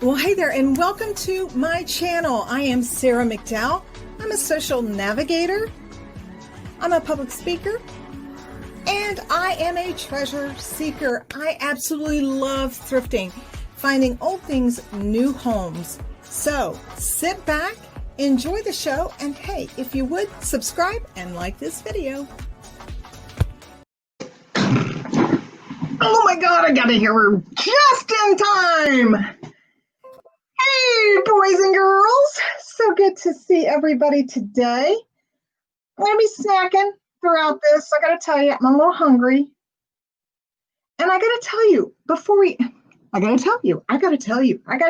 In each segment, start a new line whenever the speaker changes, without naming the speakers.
Well, hey there, and welcome to my channel. I am Sarah McDowell. I'm a social navigator, I'm a public speaker, and I am a treasure seeker. I absolutely love thrifting, finding old things, new homes. So sit back, enjoy the show, and hey, if you would, subscribe and like this video. Oh my God, I got to hear her just in time. Hey, boys and girls. So good to see everybody today. I'm going to be snacking throughout this. I got to tell you, I'm a little hungry. And I got to tell you, I got to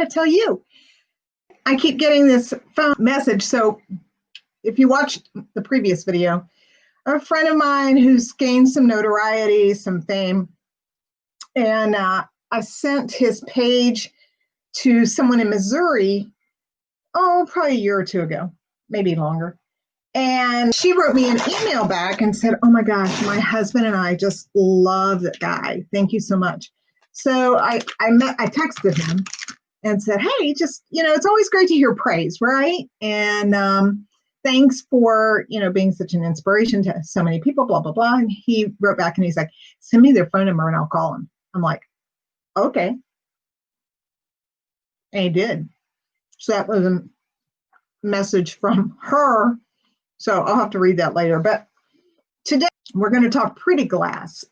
tell you. I keep getting this phone message. So if you watched the previous video, a friend of mine who's gained some notoriety, some fame, and I sent his page to someone in Missouri, probably a year or two ago, maybe longer. And she wrote me an email back and said, oh my gosh, my husband and I just love that guy. Thank you so much. So I texted him and said, hey, just, it's always great to hear praise, right? And thanks for, being such an inspiration to so many people, blah, blah, blah. And he wrote back and he's like, send me their phone number and I'll call him. I'm like, okay. And he did. So that was a message from her. So I'll have to read that later. But today we're going to talk pretty glass,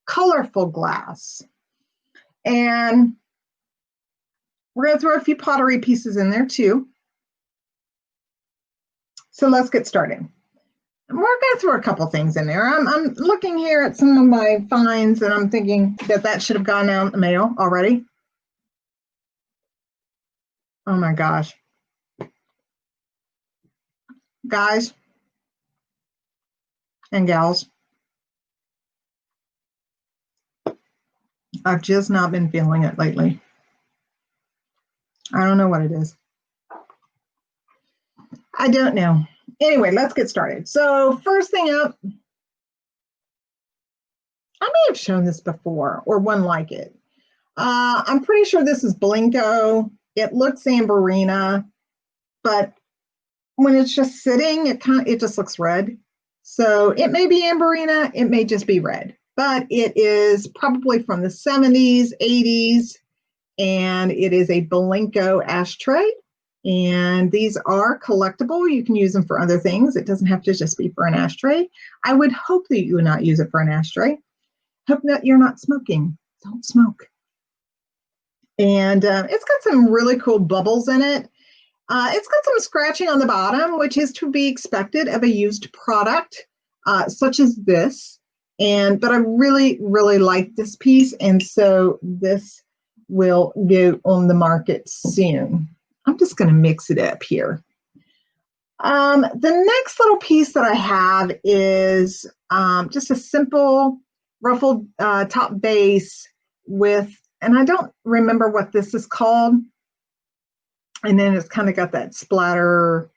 colorful glass. And we're going to throw a few pottery pieces in there too. So let's get started. And we're going to throw a couple things in there. I'm looking here at some of my finds and I'm thinking that should have gone out in the mail already. Oh my gosh. Guys and gals, I've just not been feeling it lately. I don't know what it is. I don't know. Anyway, let's get started. So first thing up, I may have shown this before or one like it. I'm pretty sure this is Blinko. It looks amberina, but when it's just sitting, it just looks red. So it may be amberina, it may just be red, but it is probably from the 70s, 80s, and it is a Blinko ashtray. And these are collectible. You can use them for other things. It doesn't have to just be for an ashtray. I would hope that you would not use it for an ashtray. Hope that you're not smoking. Don't smoke. And it's got some really cool bubbles in it. It's got some scratching on the bottom, which is to be expected of a used product such as this. But I really, really like this piece. And so this will go on the market soon. I'm just going to mix it up here. The next little piece that I have is just a simple ruffled top base with, and I don't remember what this is called. And then it's kind of got that splatter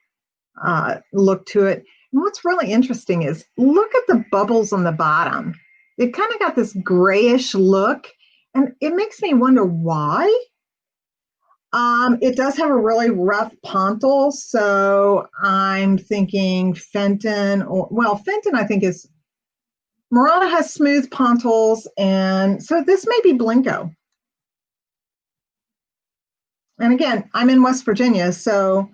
look to it. And what's really interesting is look at the bubbles on the bottom. It kind of got this grayish look, and it makes me wonder why. It does have a really rough pontil, so I'm thinking Fenton, Fenton I think is, Murata has smooth pontils, and so this may be Blinko. And again, I'm in West Virginia, so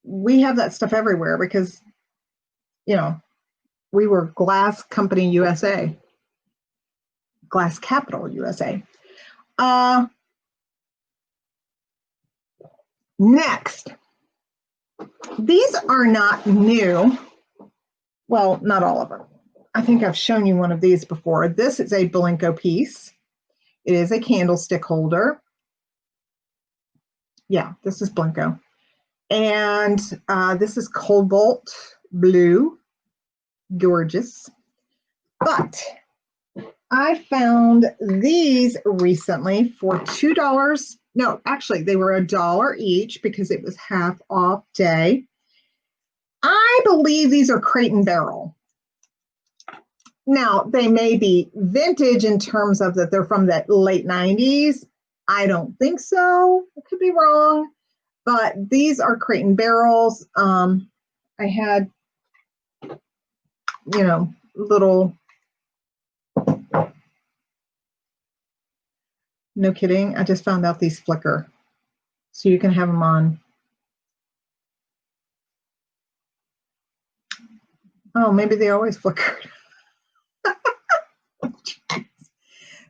we have that stuff everywhere because, we were Glass Company USA, Glass Capital USA. Next, these are not new. Well, not all of them. I think I've shown you one of these before. This is a Blinko piece. It is a candlestick holder. Yeah, this is Blinko. And this is cobalt blue. Gorgeous. But I found these recently for $2. No, actually, they were $1 each because it was half off day. I believe these are Crate and Barrel. Now, they may be vintage in terms of that they're from that late 90s. I don't think so. I could be wrong, but these are crate and barrels. I had, little, no kidding. I just found out these flicker. So you can have them on. Oh, maybe they always flicker.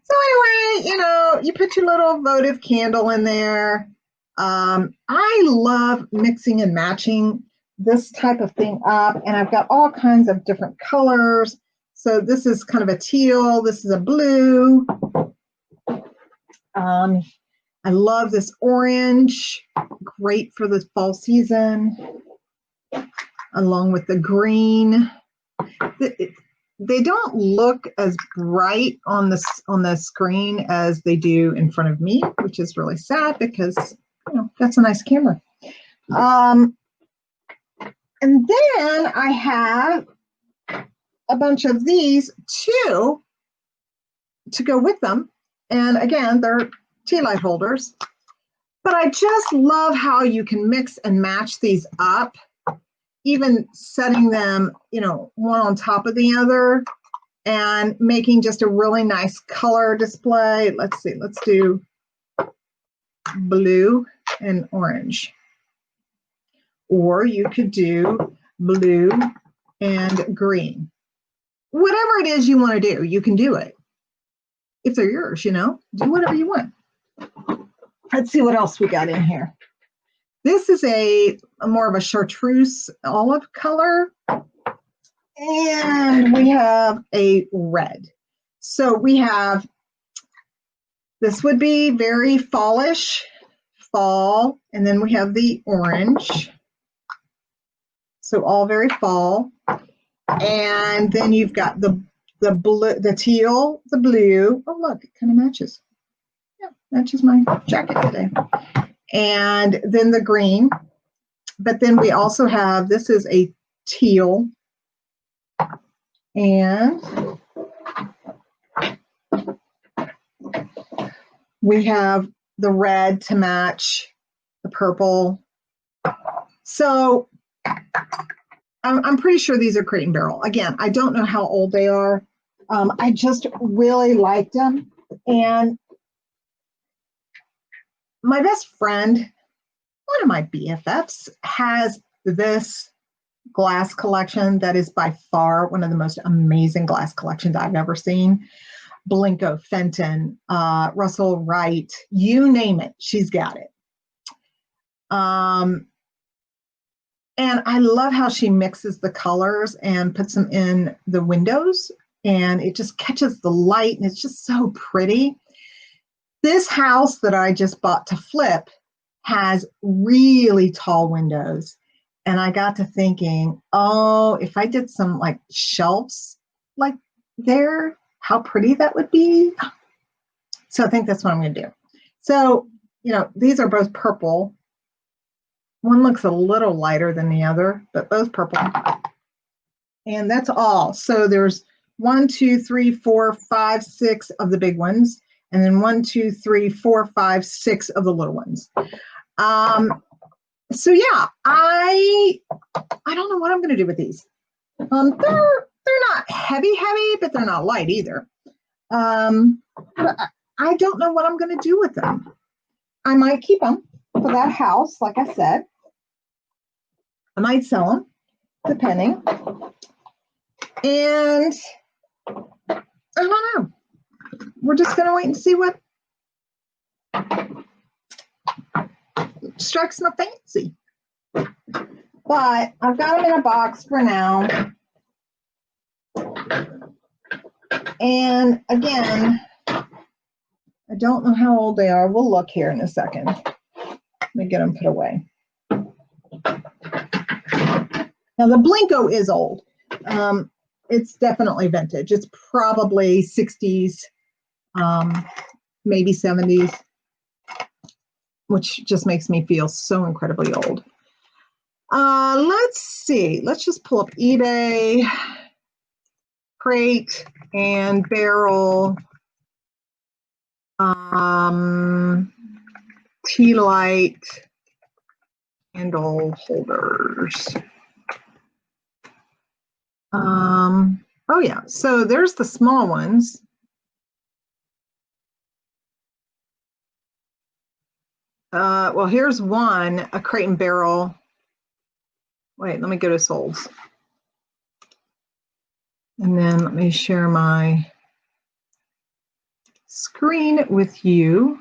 So anyway, you put your little votive candle in there. I love mixing and matching this type of thing up, and I've got all kinds of different colors. So this is kind of a teal. This is a blue. I love this orange. Great for the fall season, along with the green. They don't look as bright on the screen as they do in front of me, which is really sad because that's a nice camera. And then I have a bunch of these too to go with them. And again, they're tea light holders. But I just love how you can mix and match these up, even setting them, one on top of the other and making just a really nice color display. Let's see, let's do blue and orange. Or you could do blue and green. Whatever it is you want to do, you can do it. If they're yours, do whatever you want. Let's see what else we got in here. This is a more of a chartreuse olive color. And we have a red. So we have, this would be very fallish, fall. And then we have the orange. So all very fall. And then you've got the blue, the teal, the blue. Oh, look, it kind of matches. Yeah, matches my jacket today. And then the green. But then we also have, this is a teal. And we have the red to match the purple. So I'm pretty sure these are crate and barrel. Again, I don't know how old they are. I just really liked them. And my best friend, one of my BFFs, has this glass collection that is by far one of the most amazing glass collections I've ever seen. Blinko, Fenton, Russell Wright, you name it, she's got it. And I love how she mixes the colors and puts them in the windows, and it just catches the light, and it's just so pretty. This house that I just bought to flip has really tall windows. And I got to thinking, oh, if I did some like shelves like there, how pretty that would be. So I think that's what I'm going to do. So, these are both purple. One looks a little lighter than the other, but both purple. And that's all. So there's 1, 2, 3, 4, 5, 6 of the big ones. And then 1, 2, 3, 4, 5, 6 of the little ones. So yeah, I don't know what I'm going to do with these. They're not heavy, but they're not light either. But I don't know what I'm going to do with them. I might keep them for that house, like I said. I might sell them, depending. And I don't know. We're just going to wait and see what strikes my fancy. But I've got them in a box for now. And again, I don't know how old they are. We'll look here in a second. Let me get them put away. Now the Blinko is old. It's definitely vintage. It's probably 60s, maybe 70s, which just makes me feel so incredibly old. Let's see. Let's just pull up eBay, crate and barrel. tea light candle holders. Oh yeah, so there's the small ones. Well, here's one, a Crate and Barrel. Wait, let me go to solds. And then let me share my screen with you.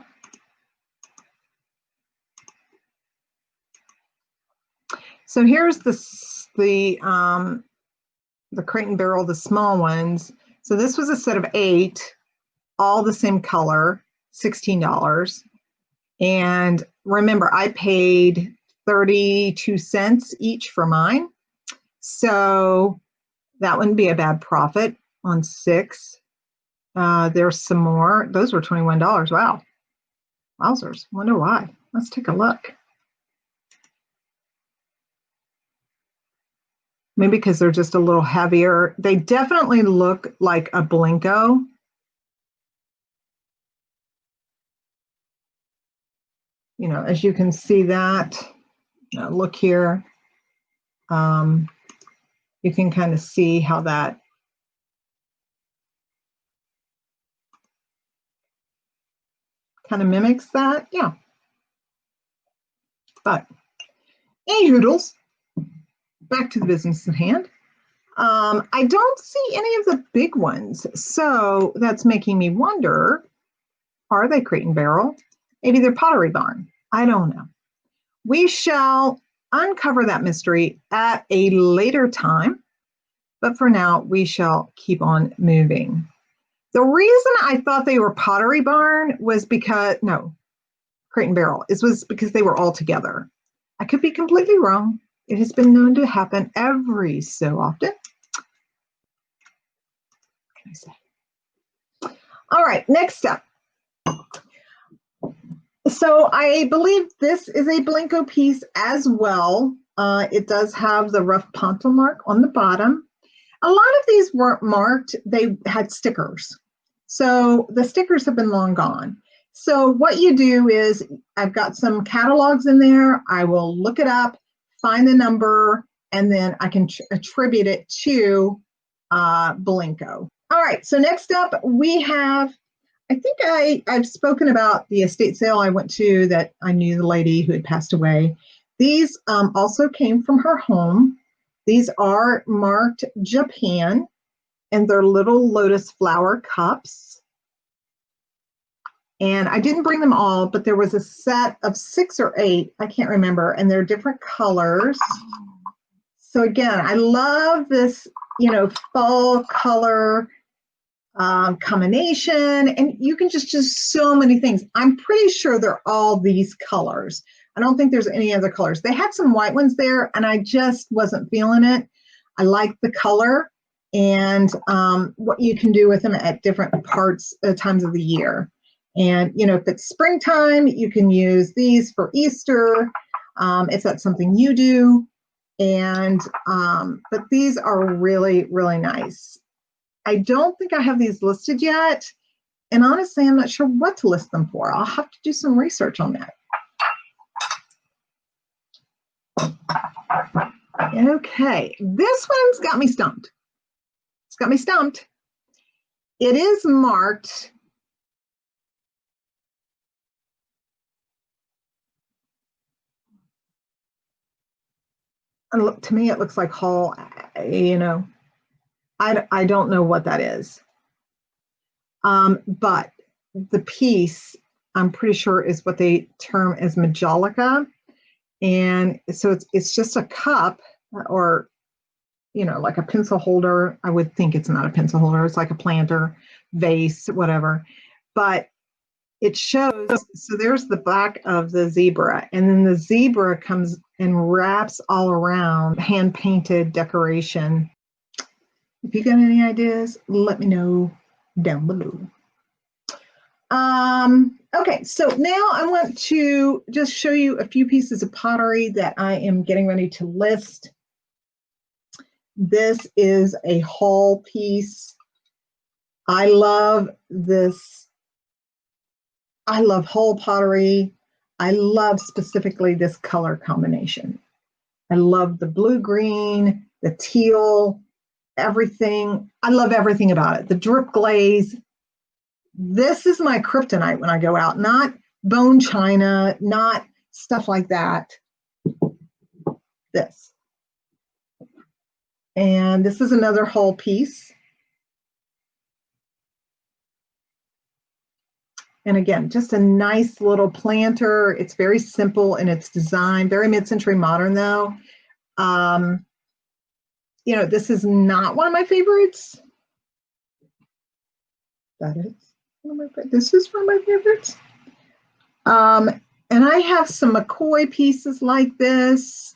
So here's the Crate and Barrel, the small ones. So this was a set of 8, all the same color, $16. And remember, I paid 32 cents each for mine. So that wouldn't be a bad profit on 6. There's some more. Those were $21. Wow. Wowzers. Wonder why. Let's take a look. Maybe because they're just a little heavier. They definitely look like a Blinko. You know, as you can see that, look here. You can kind of see how that kind of mimics that. Yeah. But hey, Hoodles, back to the business at hand. I don't see any of the big ones. So that's making me wonder, are they Crate and Barrel? Maybe they're Pottery Barn. I don't know. We shall uncover that mystery at a later time. But for now, we shall keep on moving. The reason I thought they were Pottery Barn was because, no, Crate and Barrel, was because they were all together. I could be completely wrong. It has been known to happen every so often. What can I say? All right, next up. So I believe this is a Blinko piece as well. It does have the rough ponto mark on the bottom. A lot of these weren't marked. They had stickers. So the stickers have been long gone. So what you do is, I've got some catalogs in there. I will look it up, find the number, and then I can attribute it to Blinko. All right, so next up we have, I think I've spoken about the estate sale I went to that I knew the lady who had passed away. These also came from her home. These are marked Japan, and they're little lotus flower cups. And I didn't bring them all, but there was a set of 6 or 8, I can't remember, and they're different colors. So again, I love this, fall color combination, and you can just do so many things. I'm pretty sure they're all these colors. I don't think there's any other colors. They had some white ones there, and I just wasn't feeling it. I like the color and what you can do with them at different times of the year. And, if it's springtime, you can use these for Easter, if that's something you do. And, but these are really, really nice. I don't think I have these listed yet. And honestly, I'm not sure what to list them for. I'll have to do some research on that. Okay, this one's got me stumped. It's got me stumped. It is marked. And look, to me, it looks like Hall, I don't know what that is. But the piece, I'm pretty sure, is what they term as Majolica. And so it's just a cup, or, like a pencil holder. I would think it's not a pencil holder. It's like a planter, vase, whatever. But it shows, so there's the back of the zebra. And then the zebra comes and wraps all around, hand-painted decoration. If you got any ideas, let me know down below. Okay, so now I want to just show you a few pieces of pottery that I am getting ready to list. This is a haul piece. I love this. I love haul pottery. I love specifically this color combination. I love the blue-green, the teal, everything. I love everything about it. The drip glaze. This is my kryptonite when I go out, not bone china, not stuff like that. This. And this is another whole piece. And again, just a nice little planter. It's very simple in its design, very mid-century modern though. You know, this is not one of my favorites. That is one of my favorites. This is one of my favorites. And I have some McCoy pieces like this.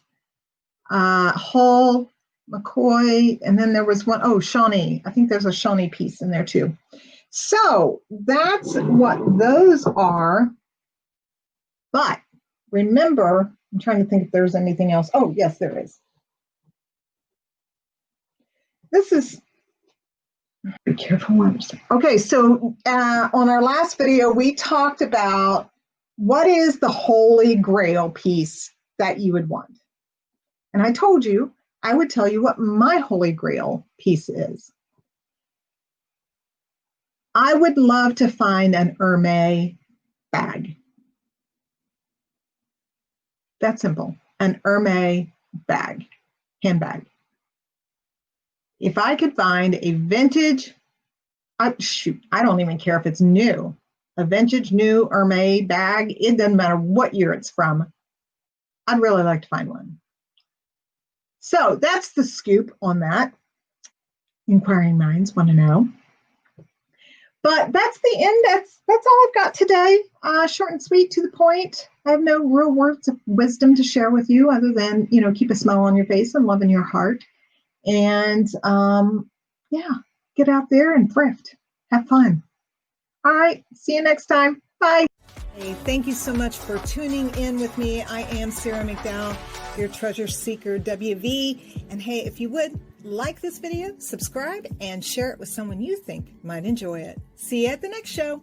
Hull, McCoy, and then there was one, oh, Shawnee. I think there's a Shawnee piece in there too. So that's what those are. But remember, I'm trying to think if there's anything else. Oh, yes, there is. This is, be careful what I'm saying. Okay, so on our last video, we talked about what is the Holy Grail piece that you would want. And I told you, I would tell you what my Holy Grail piece is. I would love to find an Hermes bag. That's simple, an Hermes bag, handbag. If I could find a vintage, I don't even care if it's new, a vintage new Hermes bag, it doesn't matter what year it's from, I'd really like to find one. So that's the scoop on that. Inquiring minds want to know. But that's the end. That's all I've got today. Short and sweet, to the point. I have no real words of wisdom to share with you other than, you know, keep a smile on your face and love in your heart. And yeah, get out there and thrift. Have fun. All right. See you next time. Bye. Hey, thank you so much for tuning in with me. I am Sarah McDowell, your treasure seeker WV. And hey, if you would, like this video, subscribe, and share it with someone you think might enjoy it. See you at the next show.